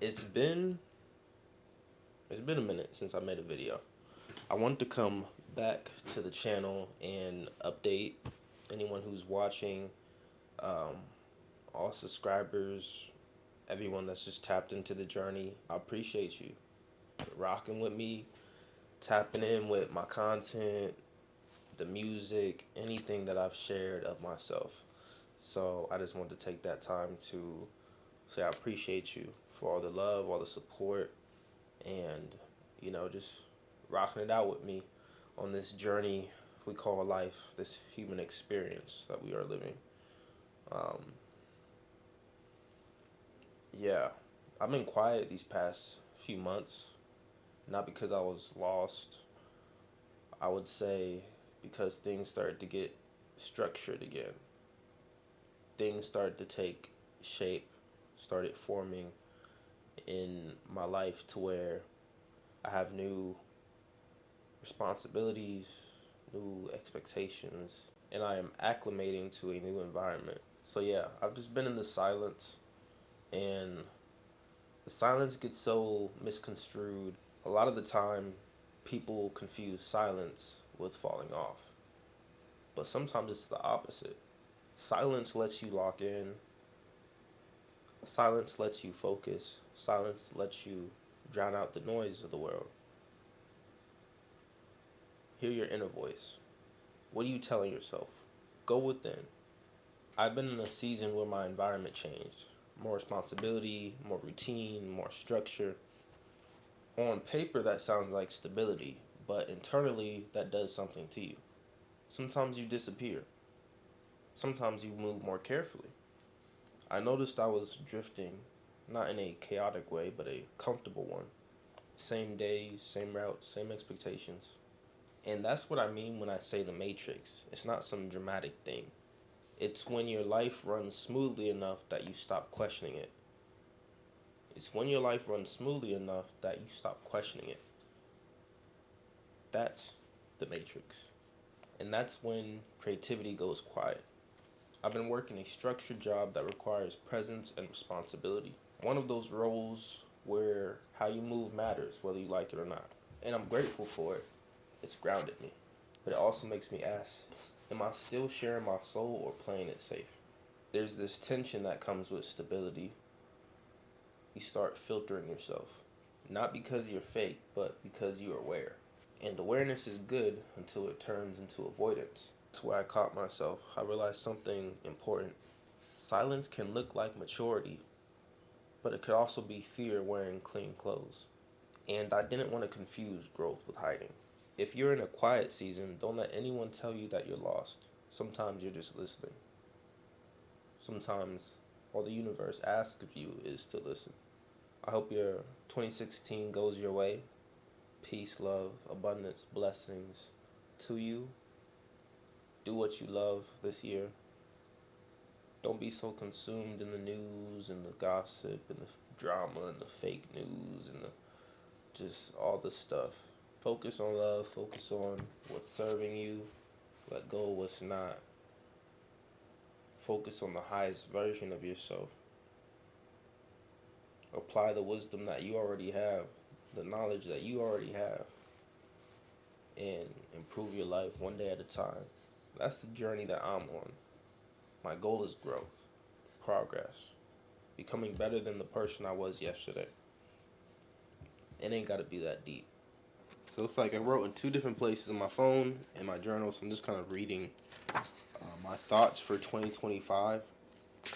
It's been it's been a minute since I made a video. I wanted to come back to the channel and update anyone who's watching, um, all subscribers, everyone that's just tapped into the journey. I appreciate you rocking with me, tapping in with my content, the music, anything that I've shared of myself. So I just wanted to take that time to say I appreciate you for all the love, all the support, and just rocking it out with me on this journey we call life, this human experience that we are living. Um, yeah, I've been quiet these past few months, not because I was lost. I would say because things started to get structured again. Things started to take shape, started forming in my life to where I have new responsibilities, new expectations, and I am acclimating to a new environment. So yeah, I've just been in the silence, and the silence gets so misconstrued. A lot of the time, people confuse silence with falling off, but sometimes it's the opposite. Silence lets you lock in, silence lets you focus, silence lets you drown out the noise of the world. Hear your inner voice. What are you telling yourself? Go within. I've been in a season where my environment changed. More responsibility, more routine, more structure. On paper, that sounds like stability, but internally, that does something to you. Sometimes you disappear. Sometimes you move more carefully. I noticed I was drifting, not in a chaotic way, but a comfortable one. Same days, same routes, same expectations. And that's what I mean when I say the matrix. It's not some dramatic thing. It's when your life runs smoothly enough that you stop questioning it. It's when your life runs smoothly enough that you stop questioning it. That's the matrix. And that's when creativity goes quiet. I've been working a structured job that requires presence and responsibility. One of those roles where how you move matters, whether you like it or not. And I'm grateful for it. It's grounded me. But it also makes me ask, am I still sharing my soul or playing it safe? There's this tension that comes with stability. You start filtering yourself. Not because you're fake, but because you're aware. And awareness is good until it turns into avoidance. That's where I caught myself. I realized something important. Silence can look like maturity, but it could also be fear wearing clean clothes. And I didn't want to confuse growth with hiding. If you're in a quiet season, don't let anyone tell you that you're lost. Sometimes you're just listening. Sometimes all the universe asks of you is to listen. I hope your 2016 goes your way. Peace, love, abundance, blessings to you. Do what you love this year. Don't be so consumed in the news and the gossip and the drama and the fake news and the just all the stuff. Focus on love, focus on what's serving you, let go of what's not. Focus on the highest version of yourself. Apply the wisdom that you already have, the knowledge that you already have, and improve your life one day at a time. That's the journey that I'm on. My goal is growth, progress, becoming better than the person I was yesterday. It ain't gotta be that deep. So it's like I wrote in two different places in my phone and my journal, so I'm just kind of reading my thoughts for 2025.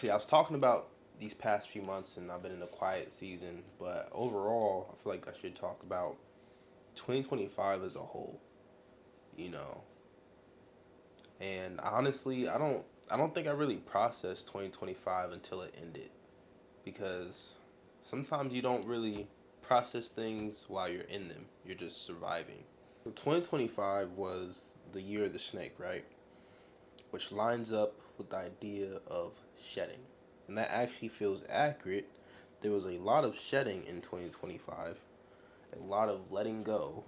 See, I was talking about these past few months and I've been in a quiet season, but overall, I feel like I should talk about 2025 as a whole, you know. And honestly, I don't think I really processed 2025 until it ended because sometimes you don't really process things while you're in them. You're just surviving. So 2025 was the year of the snake, right? Which lines up with the idea of shedding. And that actually feels accurate. There was a lot of shedding in 2025, a lot of letting go,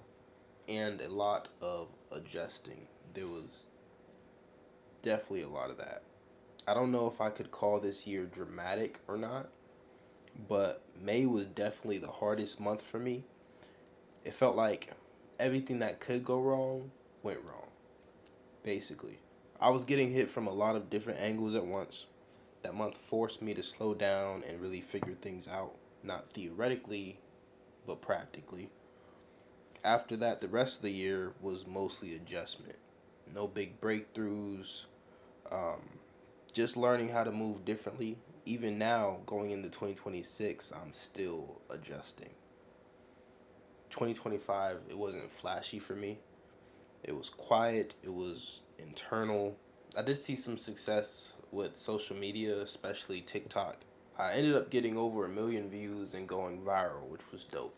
and a lot of adjusting. There was definitely a lot of that. I don't know if I could call this year dramatic or not, but May was definitely the hardest month for me. It felt like everything that could go wrong went wrong, basically. I was getting hit from a lot of different angles at once. That month forced me to slow down and really figure things out, not theoretically, but practically. After that, the rest of the year was mostly adjustment. No big breakthroughs, um, just learning how to move differently. Even now, going into 2026, I'm still adjusting. 2025, it wasn't flashy for me. It was quiet, it was internal. I did see some success with social media, especially TikTok. I ended up getting over 1 million views and going viral, which was dope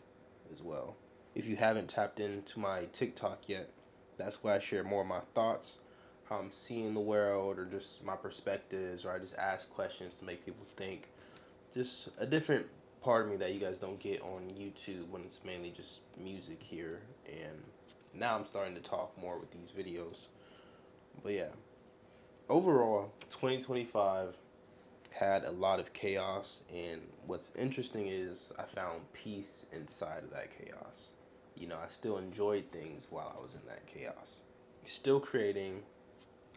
as well. If you haven't tapped into my TikTok yet, that's where I share more of my thoughts, how I'm seeing the world, or just my perspectives, or I just ask questions to make people think. Just a different part of me that you guys don't get on YouTube when it's mainly just music here. And now I'm starting to talk more with these videos. But yeah, overall, 2025 had a lot of chaos, and what's interesting is I found peace inside of that chaos. I still enjoyed things while I was in that chaos. Still creating,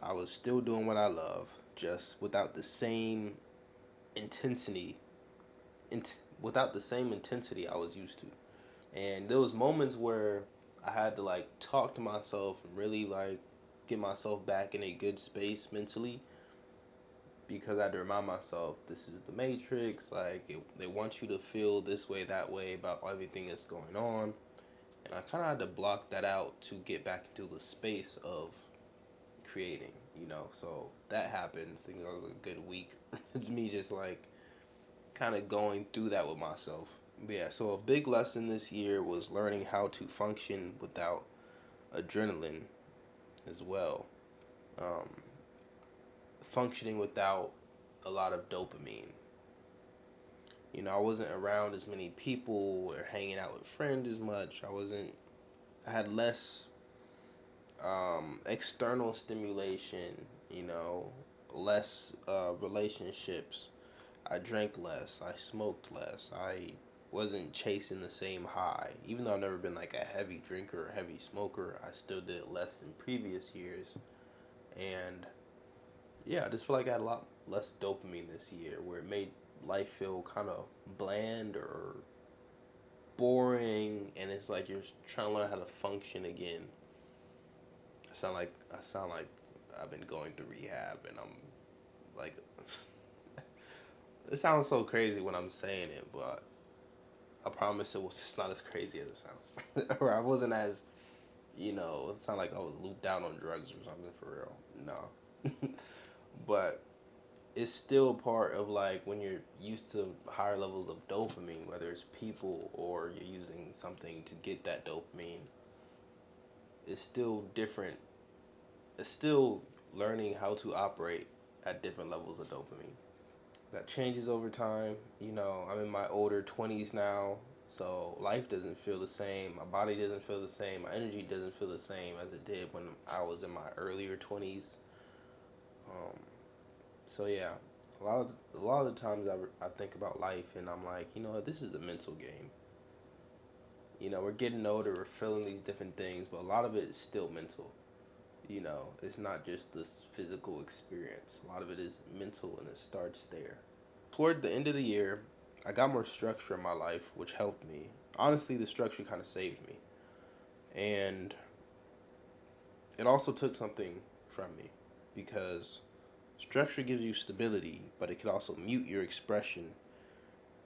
I was still doing what I love, just without the same intensity, without the same intensity I was used to. And there was moments where I had to like talk to myself and really like get myself back in a good space mentally, because I had to remind myself this is the Matrix. Like they want you to feel this way, that way about everything that's going on, and I kind of had to block that out to get back into the space of creating. So that happened. I think that was a good week. Me just like kind of going through that with myself. But yeah, so a big lesson this year was learning how to function without adrenaline as well. Um, Functioning without a lot of dopamine. I wasn't around as many people or hanging out with friends as much. I had less external stimulation, less relationships. I drank less. I smoked less. I wasn't chasing the same high. Even though I've never been like a heavy drinker or heavy smoker, I still did it less than previous years. And yeah, I just feel like I had a lot less dopamine this year, where it made life feel kind of bland or boring, and it's like you're trying to learn how to function again. I sound like I've been going through rehab, and I'm like, it sounds so crazy when I'm saying it, but I promise it's not as crazy as it sounds. Or I wasn't as, it sounded like I was looped out on drugs or something for real. No. But it's still part of like when you're used to higher levels of dopamine, whether it's people or you're using something to get that dopamine, it's still different. It's still learning how to operate at different levels of dopamine. That changes over time. I'm in my older 20s now, so life doesn't feel the same. My body doesn't feel the same. My energy doesn't feel the same as it did when I was in my earlier 20s. Um, so yeah, a lot of the times I think about life and I'm like, this is a mental game. We're getting older, we're feeling these different things, but a lot of it is still mental. It's not just this physical experience. A lot of it is mental, and it starts there. Toward the end of the year, I got more structure in my life, which helped me. Honestly, the structure kind of saved me. And it also took something from me, because structure gives you stability, but it can also mute your expression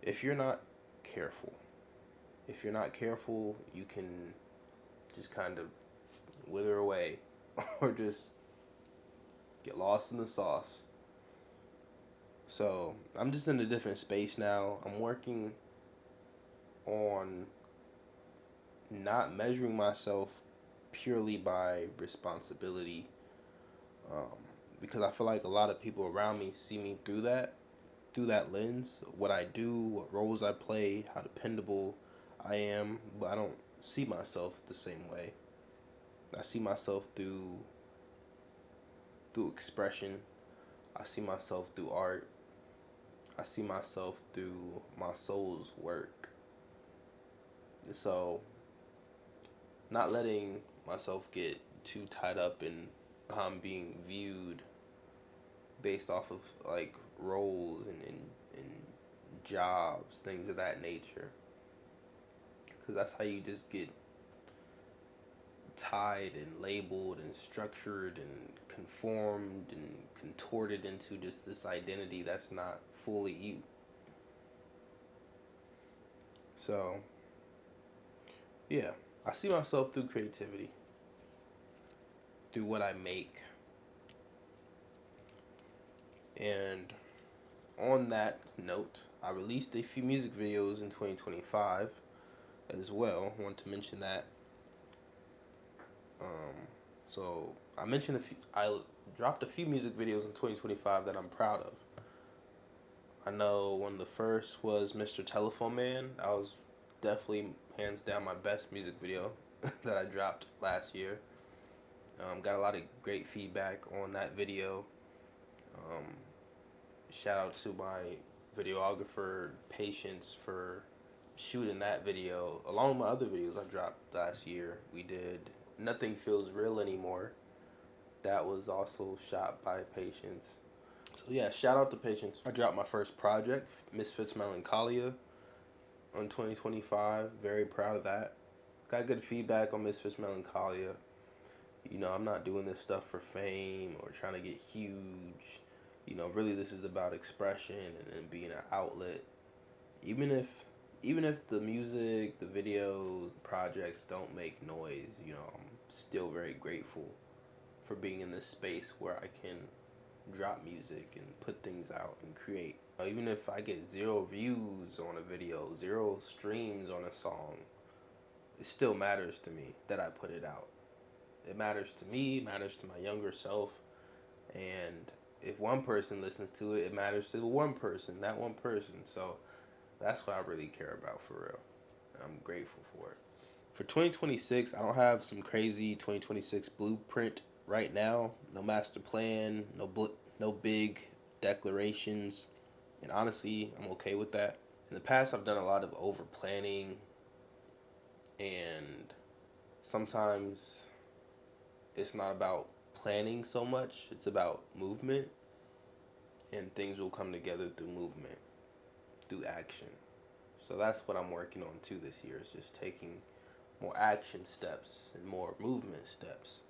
if you're not careful. If you're not careful, you can just kind of wither away or just get lost in the sauce. So I'm just in a different space now. I'm working on not measuring myself purely by responsibility, um, because I feel like a lot of people around me see me through that lens, what I do, what roles I play, how dependable I am, but I don't see myself the same way. I see myself through expression. I see myself through art. I see myself through my soul's work. So, not letting myself get too tied up in how I'm being viewed based off of like roles and jobs, things of that nature. Because that's how you just get tied and labeled and structured and conformed and contorted into just this identity that's not fully you. So, yeah, I see myself through creativity, through what I make. And on that note, I released a few music videos in 2025 as well. I want to mention that. Um, so I mentioned I dropped a few music videos in 2025 that I'm proud of. I know one of the first was Mr. Telephone Man. That was definitely hands down my best music video that I dropped last year. Got a lot of great feedback on that video. Um, Shout out to my videographer, Patience, for shooting that video along with my other videos I dropped last year. We did Nothing Feels Real Anymore. That was also shot by Patience. So yeah, shout out to Patience. I dropped my first project, Misfit's Melancholia, on 2025. Very proud of that. Got good feedback on Misfit's Melancholia. You know, I'm not doing this stuff for fame or trying to get huge. You know, really this is about expression and being an outlet. Even if the music, the videos, the projects don't make noise, you know, I'm still very grateful for being in this space where I can drop music and put things out and create. Even if I get 0 views on a video, 0 streams on a song, it still matters to me that I put it out. It matters to me, matters to my younger self, and if one person listens to it, it matters to the one person, that one person. So that's what I really care about for real. I'm grateful for it. For 2026, I don't have some crazy 2026 blueprint right now. No master plan, no big declarations, and honestly, I'm okay with that. In the past, I've done a lot of over planning, and sometimes it's not about planning so much. It's about movement, and things will come together through movement, through action. So that's what I'm working on too this year, is just taking more action steps and more movement steps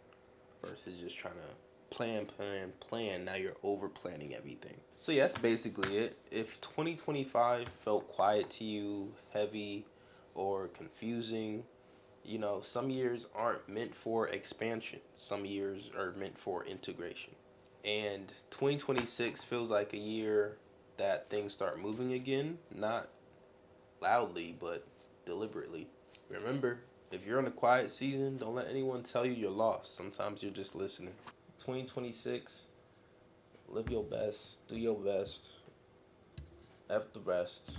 versus just trying to plan. Now you're over planning everything. So yeah, that's basically it. If 2025 felt quiet to you, heavy, or confusing, you know, some years aren't meant for expansion. Some years are meant for integration. And 2026 feels like a year that things start moving again, not loudly, but deliberately. Remember, if you're in a quiet season, don't let anyone tell you you're lost. Sometimes you're just listening. 2026, live your best, do your best, F the rest.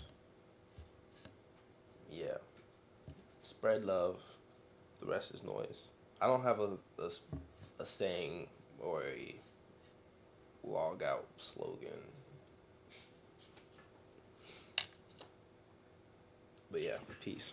Yeah, spread love, the rest is noise. I don't have a saying or a log out slogan. But yeah, peace.